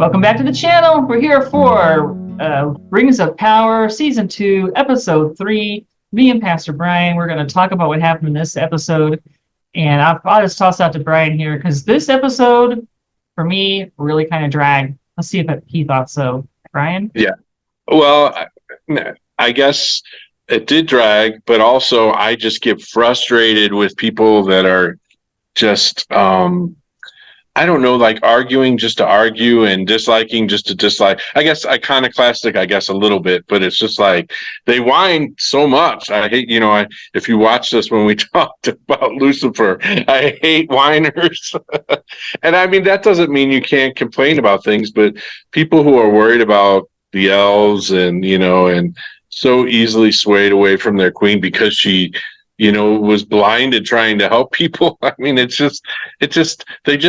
Welcome back to the channel. We're here for Rings of Power, Season 2, Episode 3. Me and Pastor Brian, we're going to talk about what happened in this episode. And I'll just toss out to Brian here, because this episode, for me, really kind of dragged. Let's see if he thought so. Brian? Yeah. Well, I guess it did drag, but also I just get frustrated with people that are just I don't know, like arguing just to argue and disliking just to dislike. I guess iconoclastic, I guess a little bit, but it's just like they whine so much. I hate, if you watch this when we talked about Lucifer, I hate whiners. And I mean, that doesn't mean you can't complain about things, but people who are worried about the elves and so easily swayed away from their queen because she was blinded trying to help people. I mean, they just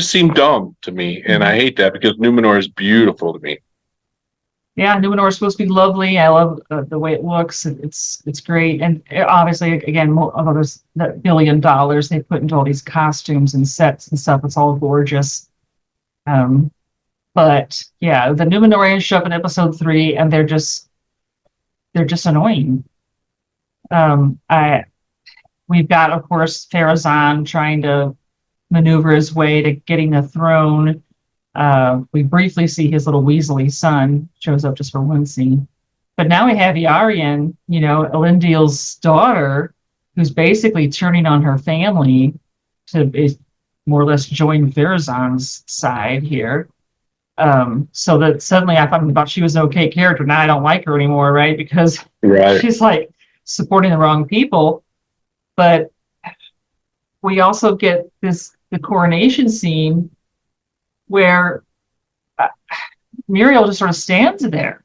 seem dumb to me. And I hate that because Numenor is beautiful to me. Yeah, Newor is supposed to be lovely. I love the way it looks. It's great. And obviously, again, although there's that $1 billion they put into all these costumes and sets and stuff, it's all gorgeous. But yeah, the Numenorians show up in episode 3 and they're just annoying. We've got, of course, Pharazôn trying to maneuver his way to getting the throne. We briefly see his little Weasley son shows up just for one scene. But now we have Iarian, Elendil's daughter, who's basically turning on her family to more or less join Pharazôn's side here. So that suddenly I thought she was an okay character. Now I don't like her anymore, right? Because she's like supporting the wrong people. But we also get the coronation scene where Muriel just sort of stands there,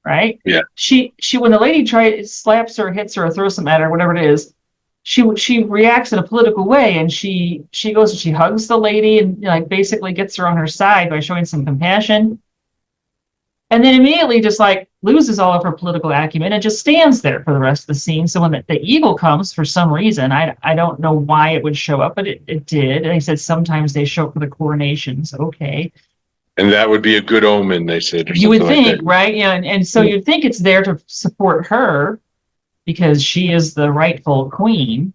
right? Yeah. She when the lady slaps her, hits her, or throws something at her, whatever it is, she reacts in a political way, and she goes and she hugs the lady and basically gets her on her side by showing some compassion, and then immediately just loses all of her political acumen and just stands there for the rest of the scene. So when the eagle comes, for some reason, I don't know why it would show up, but it did. And they said sometimes they show up for the coronations. Okay. And that would be a good omen, they said. You would think, right? Yeah. And so you'd think it's there to support her because she is the rightful queen.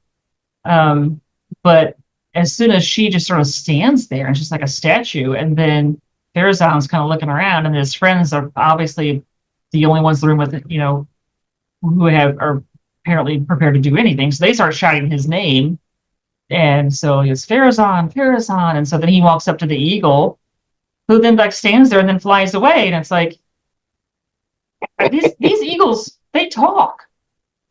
But as soon as she just sort of stands there and just like a statue, and then Pharazôn's kind of looking around, and his friends are obviously the only ones in the room with who are apparently prepared to do anything. So they start shouting his name, and so it's Pharazôn, Pharazôn, and so then he walks up to the eagle, who then stands there and then flies away, and it's like these eagles, they talk,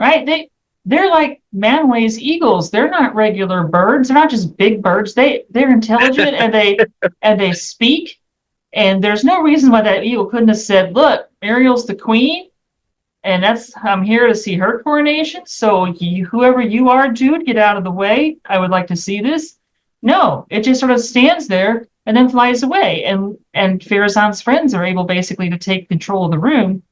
right? They're like Manway's eagles. They're not regular birds. They're not just big birds. They're intelligent and they speak. And there's no reason why that eagle couldn't have said, "Look, Ariel's the queen, and I'm here to see her coronation. So whoever you are, dude, get out of the way. I would like to see this." No, it just sort of stands there and then flies away. And Pharazôn's friends are able basically to take control of the room,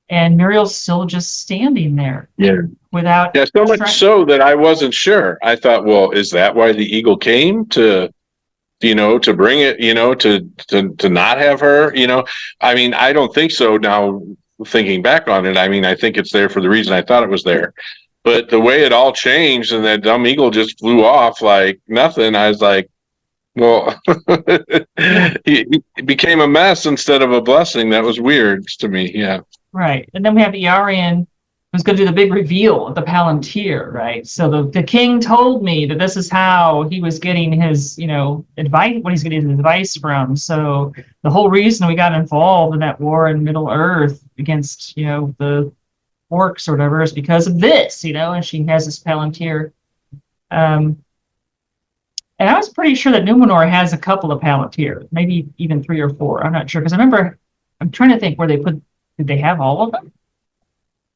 and Muriel's still just standing there. Yeah. Without. Yeah, so much so that I wasn't sure. I thought, well, is that why the eagle came to bring it, to not have her, I mean, I don't think so now, thinking back on it. I mean, I think it's there for the reason I thought it was there. But the way it all changed and that dumb eagle just flew off like nothing, I was like, well, it became a mess instead of a blessing. That was weird to me, yeah. Right. And then we have Iarian, who's going to do the big reveal of the Palantir, right? So the king told me that this is how he was getting his, advice, what he's getting his advice from. So the whole reason we got involved in that war in Middle Earth against, the Orcs or whatever is because of this, and she has this Palantir. And I was pretty sure that Numenor has a couple of Palantir, maybe even 3 or 4. I'm not sure, because I'm trying to think where did they have all of them?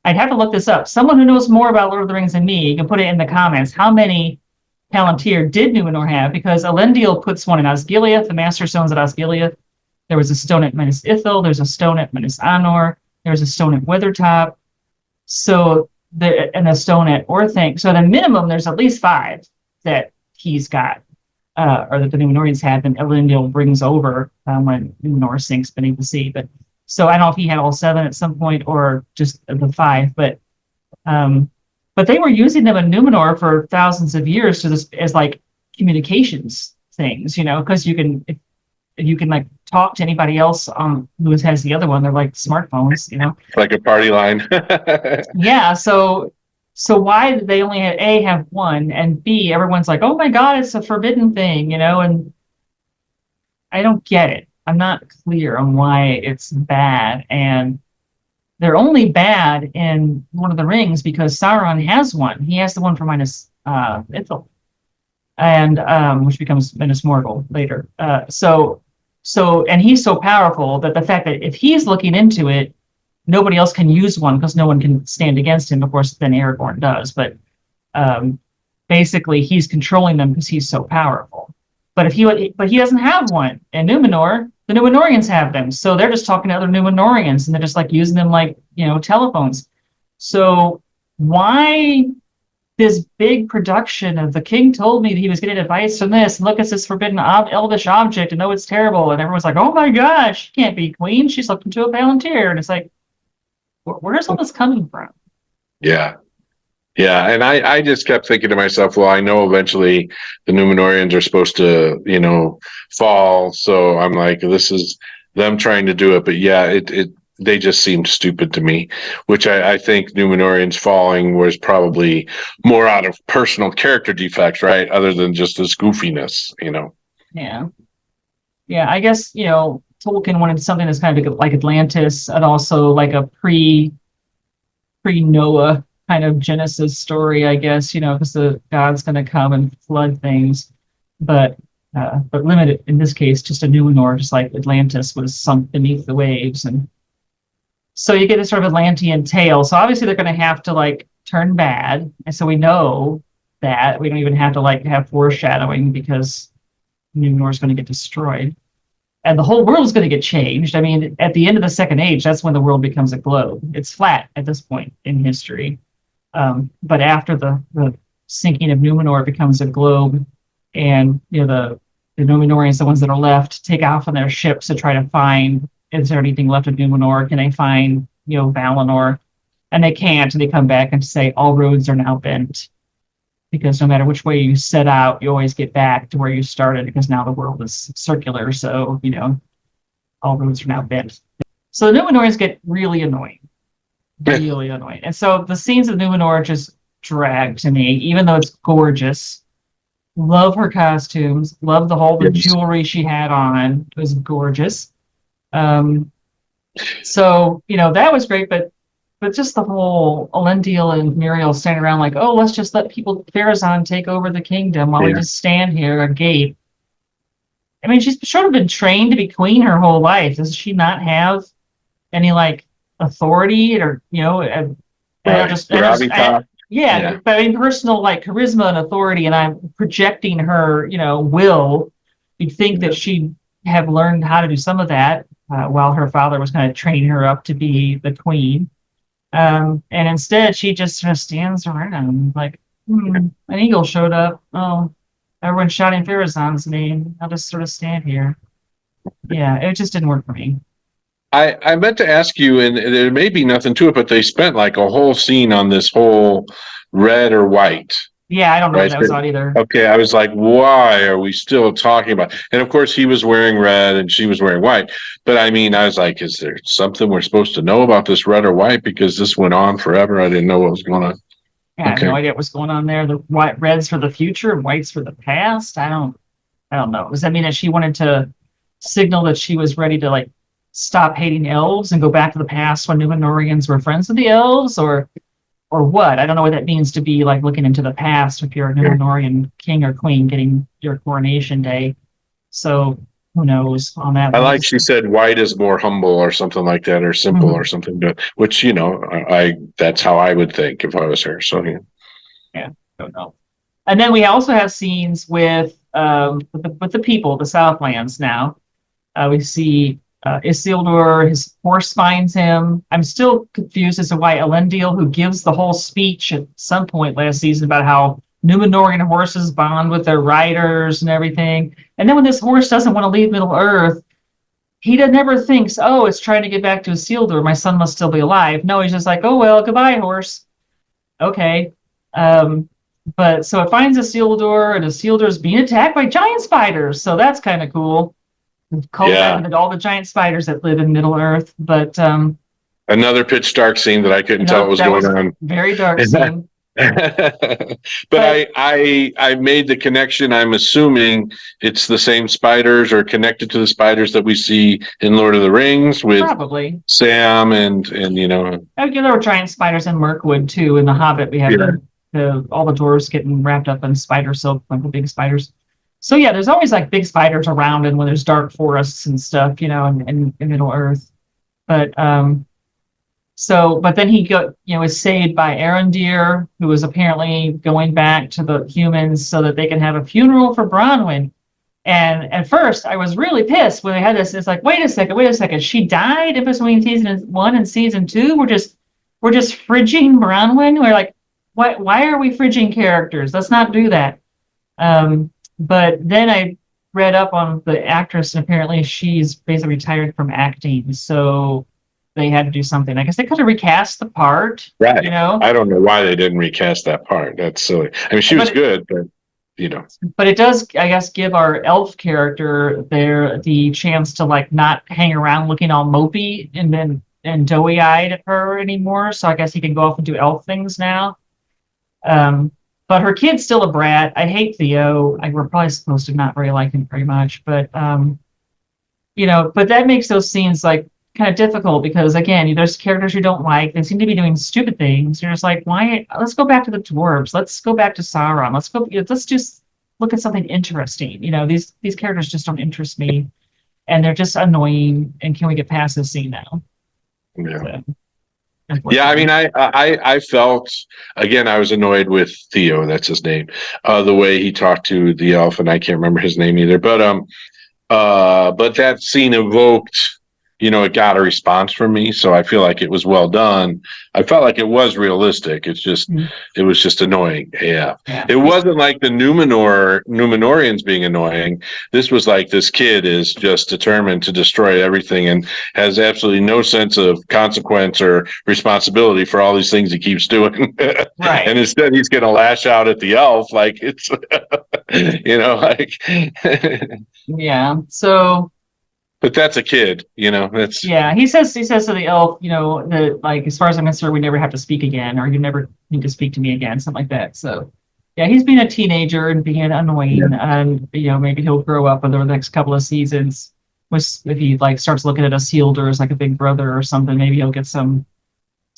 I'd have to look this up. Someone who knows more about Lord of the Rings than me, you can put it in the comments. How many Palantir did Numenor have? Because Elendil puts one in Osgiliath, the Master Stones at Osgiliath. There was a stone at Minas Ithil. There's a stone at Minas Anor. There's a stone at Weathertop. And a stone at Orthanc. So at a minimum, there's at least 5 that he's got. or that the Numenorians had, then Elendil brings over when Numenor sinks beneath the sea. But so I don't know if he had all 7 at some point or just the 5, but they were using them in Numenor for thousands of years as like communications things, because you can like talk to anybody else who has the other one. They're like smartphones, Like a party line. Yeah. So why did they only have one, and B, everyone's like, oh my God, it's a forbidden thing, and I don't get it. I'm not clear on why it's bad. And they're only bad in Lord of the Rings because Sauron has one. He has the one for Minas Ithil, and which becomes Minas Morgul later. And he's so powerful that the fact that if he's looking into it, nobody else can use one because no one can stand against him. Of course, then Aragorn does, but basically he's controlling them because he's so powerful. But he doesn't have one in Numenor. The Numenorians have them, so they're just talking to other Numenorians, and they're just like using them like telephones. So why this big production of the king told me that he was getting advice from this, and look, it's this forbidden elvish object, and oh, it's terrible, and everyone's like, oh my gosh, she can't be queen. She's looked into a Palantir, and it's like, where's all this coming from? Yeah. And I just kept thinking to myself, well, I know eventually the Numenorians are supposed to, fall. So I'm like, this is them trying to do it. But yeah, they just seemed stupid to me, which I think Numenorians falling was probably more out of personal character defects, right? Other than just this goofiness, Yeah. Yeah, I guess, Tolkien wanted something that's kind of like Atlantis, and also like a pre-Noah kind of Genesis story, I guess, because the God's going to come and flood things, but limited in this case just a Numenor, just like Atlantis was sunk beneath the waves, and so you get this sort of Atlantean tale. So obviously they're going to have to like turn bad, and so we know that we don't even have to like have foreshadowing because Numenor is going to get destroyed. And the whole world is going to get changed. I mean, at the end of the Second Age, that's when the world becomes a globe. It's flat at this point in history. But after the sinking of Numenor, it becomes a globe. And, the Numenorians, the ones that are left, take off on their ships to try to find, is there anything left of Numenor? Can they find, Valinor? And they can't. And they come back and say, all roads are now bent. Because no matter which way you set out, you always get back to where you started, because now the world is circular. So, all roads are now bent. So the Numenorians get really annoying. Really annoying. And so the scenes of Numenor just drag to me, even though it's gorgeous. Love her costumes. Love the jewelry she had on. It was gorgeous. So, that was great, but just the whole Elendil and Muriel standing around like, oh, let's just let Pharazôn take over the kingdom while we just stand here agape. I mean, she's sort of been trained to be queen her whole life. Does she not have any like authority or, Right. But I mean, personal like charisma and authority, and I'm projecting her, will. You'd think that she'd have learned how to do some of that while her father was kind of training her up to be the queen. And instead, she just sort of stands around like, an eagle showed up. Oh, everyone's shouting Pharazôn's name. I'll just sort of stand here. Yeah, it just didn't work for me. I meant to ask you, and there may be nothing to it, but they spent like a whole scene on this whole red or white. Yeah, I don't know what that was on either. Okay, I was like, why are we still talking about? And of course, he was wearing red and she was wearing white. But I mean, I was like, is there something we're supposed to know about this red or white? Because this went on forever. I didn't know what was going on. Yeah, I have no idea what's going on there. The red's for the future, white's for the past. I don't know. Does that mean that she wanted to signal that she was ready to like stop hating elves and go back to the past when Numenorians were friends with the elves, or what? I don't know what that means to be like looking into the past if you're a Numenorian king or queen getting your coronation day. So who knows on that? I like she said white is more humble or something like that, or simple or something, which that's how I would think if I was her. So yeah, don't know. And then we also have scenes with the people, the Southlands. Now we see Isildur, his horse finds him. I'm still confused as to why Elendil, who gives the whole speech at some point last season about how Numenorian horses bond with their riders and everything. And then when this horse doesn't want to leave Middle Earth, he never thinks, oh, it's trying to get back to Isildur. My son must still be alive. No, he's just like, oh, well, goodbye, horse. Okay. But so it finds Isildur, and Isildur's being attacked by giant spiders. So that's kind of cool. Called back all the giant spiders that live in Middle Earth. But another pitch dark scene that I couldn't tell what was going on. Very dark scene. but I made the connection. I'm assuming it's the same spiders or connected to the spiders that we see in Lord of the Rings with probably Sam and there were giant spiders in Mirkwood too. In The Hobbit, we had all the dwarves getting wrapped up in spider silk, like the big spiders. So yeah, there's always like big spiders around, and when there's dark forests and stuff, in Middle Earth. But but then he is saved by Arondir, who was apparently going back to the humans so that they can have a funeral for Bronwen. And at first, I was really pissed when they had this. It's like, wait a second. She died in between season 1 and season 2. We're just fridging Bronwen. We're like, why are we fridging characters? Let's not do that. But then I read up on the actress, and apparently she's basically retired from acting. So they had to do something. I guess they could have recast the part. Right. I don't know why they didn't recast that part. That's silly. I mean, she was good, but But it does, I guess, give our elf character the chance to like not hang around looking all mopey and doughy-eyed at her anymore. So I guess he can go off and do elf things now. But her kid's still a brat. I hate Theo. We're probably supposed to not really like him very much, but but that makes those scenes like kind of difficult because again, there's characters you don't like. They seem to be doing stupid things. You're just like, why? Let's go back to the dwarves. Let's go back to Sauron. Let's just look at something interesting. These characters just don't interest me, and they're just annoying. And can we get past this scene now? Yeah. Yeah, I mean, I felt, again, I was annoyed with Theo, that's his name, the way he talked to the elf, and I can't remember his name either. But that scene evoked, it got a response from me, so I feel like it was well done. I felt like it was realistic. It's just, it was just annoying. Yeah. It wasn't like the Numenorians being annoying. This was like this kid is just determined to destroy everything and has absolutely no sense of consequence or responsibility for all these things he keeps doing. Right. And instead he's going to lash out at the elf like it's, yeah. So. But that's a kid, that's. Yeah, he says to the elf, that like, as far as I'm concerned, we never have to speak again, or you never need to speak to me again, something like that. So yeah, he's being a teenager and being annoying, and maybe he'll grow up over the next couple of seasons. If he like starts looking at Isildur as like a big brother or something, maybe he'll get some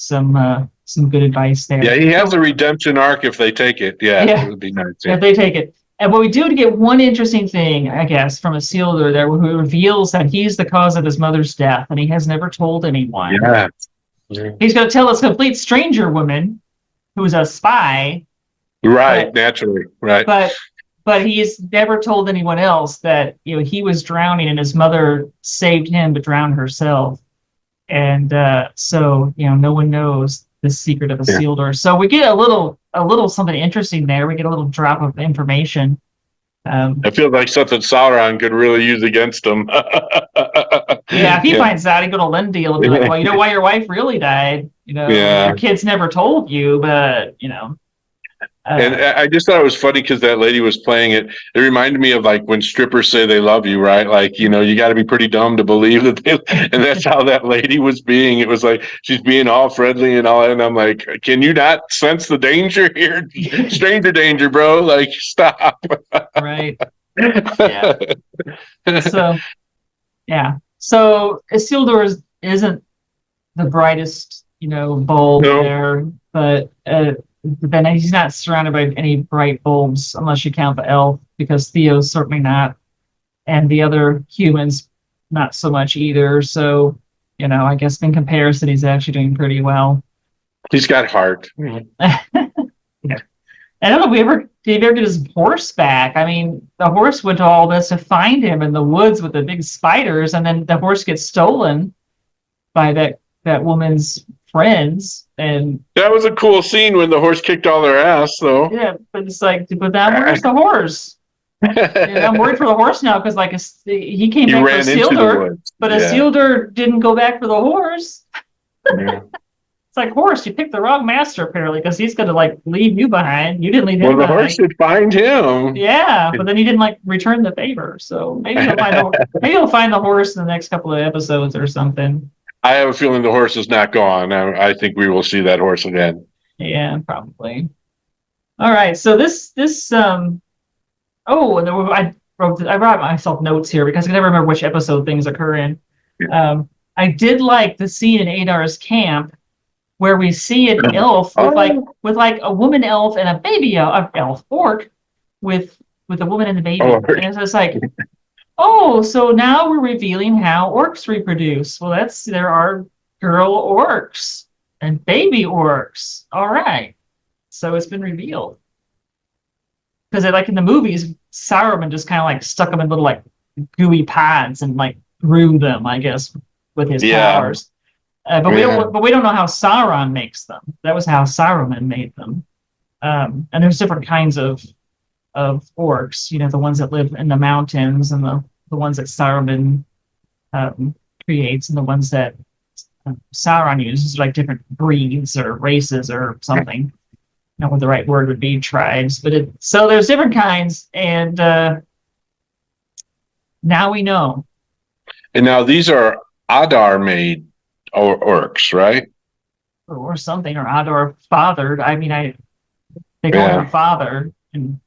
good advice there. Yeah, he has a redemption arc if they take it. Yeah. It would be nice. Yeah, if they take it. And what we do to get one interesting thing, I guess, from Isildur there, who reveals that he's the cause of his mother's death, and he has never told anyone. Yeah. He's going to tell this complete stranger woman, who's a spy. Right, naturally, right. But he's never told anyone else that he was drowning and his mother saved him to drown herself, and so no one knows the secret of Isildur. Yeah. So we get a little something interesting there. We get a little drop of information. I feel like something Sauron could really use against him. Yeah, if he finds out, he'd go to Lendil and be like, well, you know why your wife really died? Your kids never told you, but and I just thought it was funny because that lady was playing it. It reminded me of like when strippers say they love you, right? Like, you got to be pretty dumb to believe that and that's how that lady was being. It was like, she's being all friendly and all that. And I'm like, can you not sense the danger here? Stranger danger, bro. Like, stop. Right. Yeah. So Isildur isn't the brightest, bulb there, but then he's not surrounded by any bright bulbs unless you count the elf, because Theo's certainly not, and the other humans not so much either. So I guess in comparison he's actually doing pretty well. He's got heart. I don't know if did he ever get his horse back? I mean, the horse went to all this to find him in the woods with the big spiders, and then the horse gets stolen by that woman's friends, And That was a cool scene when the horse kicked all their ass, though. yeah, but it's like, but now where's the horse? And I'm worried for the horse now because like he came He back for ran into the Isildur, woods. but Yeah. Isildur didn't go back for the horse. Yeah. It's like, horse, you picked the wrong master apparently because he's gonna like leave you behind. You didn't leave him Well, the behind. horse should find him. Yeah, but then he didn't like return the favor. So maybe he'll find the horse in the next couple of episodes or something. I have a feeling the horse is not gone. I think we will see that horse again. Yeah, probably. All right, so this oh, and I brought myself notes here because I can never remember which episode things occur in. Yeah. I did like the scene in Adar's camp where we see an elf with like a woman elf and a baby elf orc with a woman and the baby. Oh, and it's just like, oh, so now we're revealing how orcs reproduce. Well, there are girl orcs and baby orcs. All right. So it's been revealed. Because like in the movies, Saruman just kind of like stuck them in little like gooey pods and like grew them, I guess, with his powers. But we don't know how Sauron makes them. That was how Saruman made them. And there's different kinds of orcs. You know, the ones that live in the mountains and the ones that Saruman creates, and the ones that Sauron uses, like different breeds or races or something. I don't know what the right word would be, tribes. But so there's different kinds, and now we know. And now these are Adar made orcs, right? Or something, or Adar fathered. I mean, they call him father, and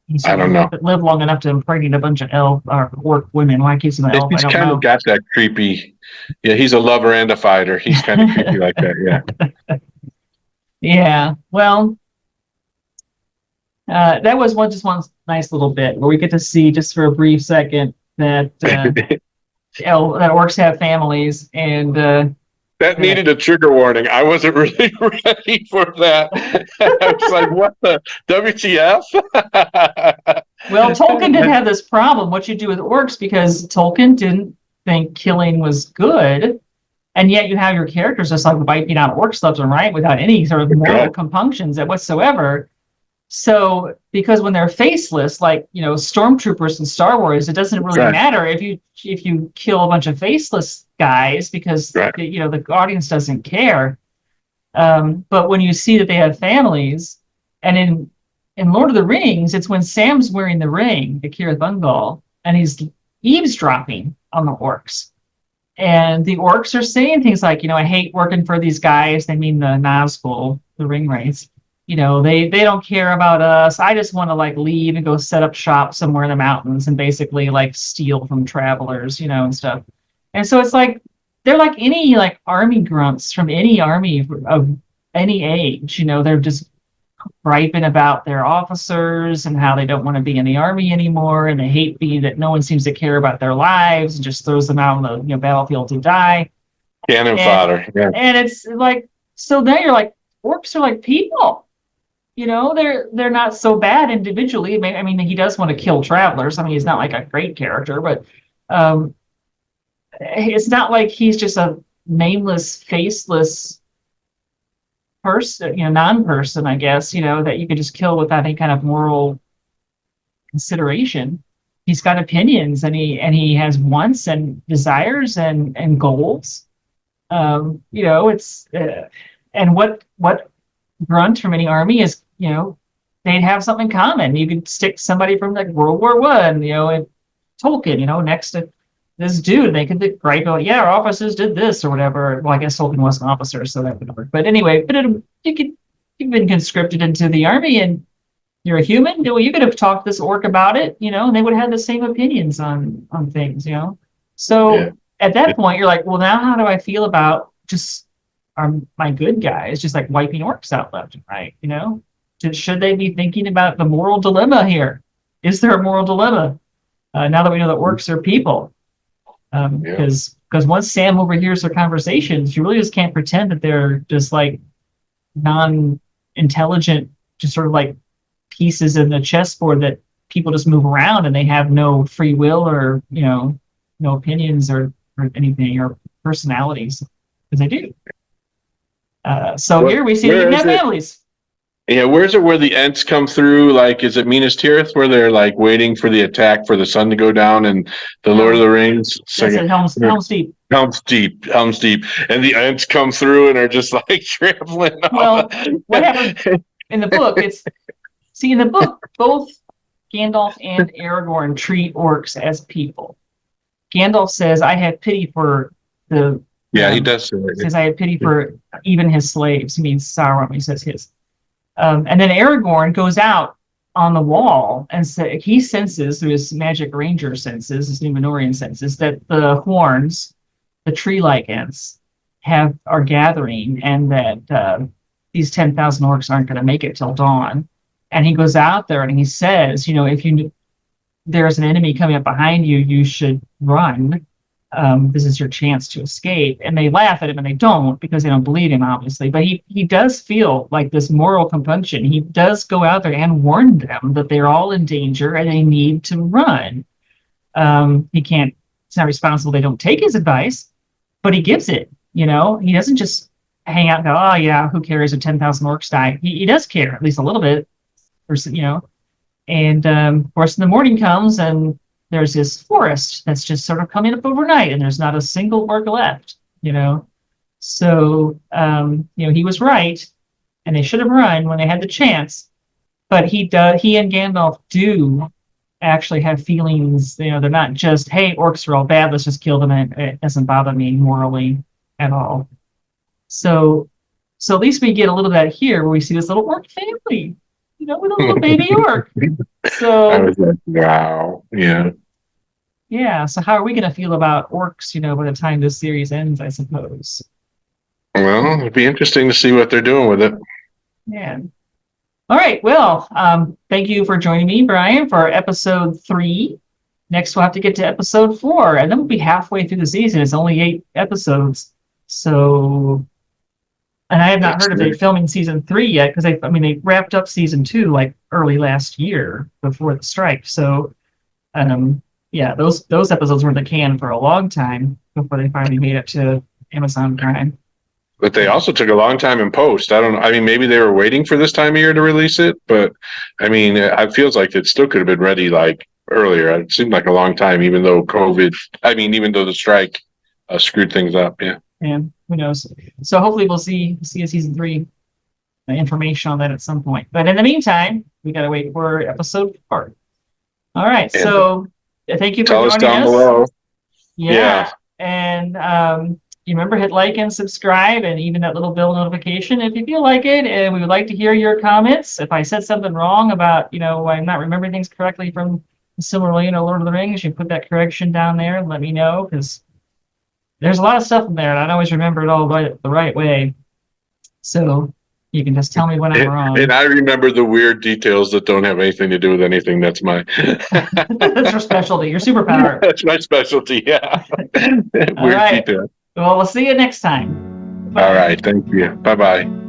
he's I don't know. Lived long enough to impregnate a bunch of elf or orc women. Why keeps him an elf? He's I don't kind know. of got that creepy. Yeah, he's a lover and a fighter. He's kind of creepy like that. Yeah. Yeah. Well, that was one nice little bit where we get to see just for a brief second that that orcs have families, and that needed a trigger warning. I wasn't really ready for that. I was like, what the WTF? Well, Tolkien didn't have this problem, what you do with orcs, because Tolkien didn't think killing was good. And yet you have your characters just like wiping out orcs left and right without any sort of moral compunctions whatsoever. So, because when they're faceless, like, you know, stormtroopers in Star Wars, it doesn't really matter if you kill a bunch of faceless guys because you know the audience doesn't care. But when you see that they have families, and in Lord of the Rings, it's when Sam's wearing the ring, the Cirith Ungol, and he's eavesdropping on the orcs. And the orcs are saying things like, you know, I hate working for these guys. They mean the Nazgul, the ring wraiths. You know, they don't care about us. I just want to like leave and go set up shop somewhere in the mountains and basically like steal from travelers, you know, and stuff. And so it's like they're like any like army grunts from any army of any age. You know, they're just griping about their officers and how they don't want to be in the army anymore, and they hate being that no one seems to care about their lives and just throws them out on the battlefield to die. Cannon fodder. Yeah. And it's like, so now you're like, orcs are like people. You know, they're not so bad individually. I mean, he does want to kill travelers. I mean, he's not like a great character, but it's not like he's just a nameless, faceless person, you know, non-person, I guess, you know, that you could just kill without any kind of moral consideration. He's got opinions, and he has wants and desires and goals. You know, it's and what grunt from any army is, you know, they'd have something common. You could stick somebody from like World War I, you know, and Tolkien, you know, next to this dude. They could gripe about, yeah, our officers did this or whatever. Well, I guess Tolkien was an officer, so that would work. But anyway, you've been conscripted into the army, and you're a human. Well, you could have talked to this orc about it, you know, and they would have the same opinions on things, you know. So at that point, you're like, well, now how do I feel about just my good guys just like wiping orcs out left and right, you know? Should they be thinking about the moral dilemma here? Is there a moral dilemma? Now that we know that orcs are people. Because once Sam overhears their conversations, you really just can't pretend that they're just like non-intelligent, just sort of like pieces in the chessboard that people just move around and they have no free will or, you know, no opinions or anything or personalities, because they do. So Where- here we see where they even is have it? families. Yeah, where's it where the Ents come through? Like, is it Minas Tirith where they're like waiting for the attack for the sun to go down and the Lord of the Rings? That's it, Helm's Deep. Helm's Deep, and the Ents come through and are just like trampling. Well, what happens in the book? In the book, both Gandalf and Aragorn treat orcs as people. Gandalf says, "I have pity for the." Yeah, he does say Says, "I have pity for even his slaves." He means Sauron. He says his. And then Aragorn goes out on the wall and he senses through his magic ranger senses, his Manorian senses, that the horns, the tree-like ents, are gathering, and that these 10,000 orcs aren't going to make it till dawn. And he goes out there and he says, if there's an enemy coming up behind you, you should run. This is your chance to escape. And they laugh at him, and they don't, because they don't believe him, obviously. But he does feel like this moral compunction. He does go out there and warn them that they're all in danger and they need to run. It's not responsible they don't take his advice, but he gives it. He doesn't just hang out and go, "Oh yeah, who cares if 10,000 orcs die?" He does care, at least a little bit, And of course, the morning comes, and there's this forest that's just sort of coming up overnight, and there's not a single orc left. So he was right, and they should have run when they had the chance. But he and Gandalf do actually have feelings. They're not just, "Hey, orcs are all bad, let's just kill them, and it doesn't bother me morally at all." So at least we get a little bit here where we see this little orc family, with a little baby orc. So I was like, wow, yeah. Yeah, so how are we going to feel about orcs, by the time this series ends, I suppose? Well, it'd be interesting to see what they're doing with it. Yeah. All right, well, thank you for joining me, Brian, for episode 3. Next, we'll have to get to episode 4, and then we'll be halfway through the season. It's only 8 episodes. So, and I have not heard of they filming season 3 yet, because they wrapped up season 2 like early last year before the strike. So, yeah, those episodes were in the can for a long time before they finally made it to Amazon Prime. But they also took a long time in post. I don't know. I mean, maybe they were waiting for this time of year to release it, but it feels like it still could have been ready like earlier. It seemed like a long time, even though even though the strike screwed things up. Yeah. And who knows? So hopefully we'll see a season 3 information on that at some point. But in the meantime, we got to wait for episode 4. All right. So thank you for joining us. Tell us down below. Yeah. And you remember, hit like and subscribe, and even that little bell notification if you feel like it. And we would like to hear your comments. If I said something wrong about, I'm not remembering things correctly from Silmarillion or Lord of the Rings, you put that correction down there and let me know, because there's a lot of stuff in there, and I don't always remember it all the right way. So you can just tell me when I'm wrong. And I remember the weird details that don't have anything to do with anything. That's my That's your specialty, your superpower. That's my specialty, yeah. Weird right. details. Well, we'll see you next time. Bye. All right, thank you. Bye-bye.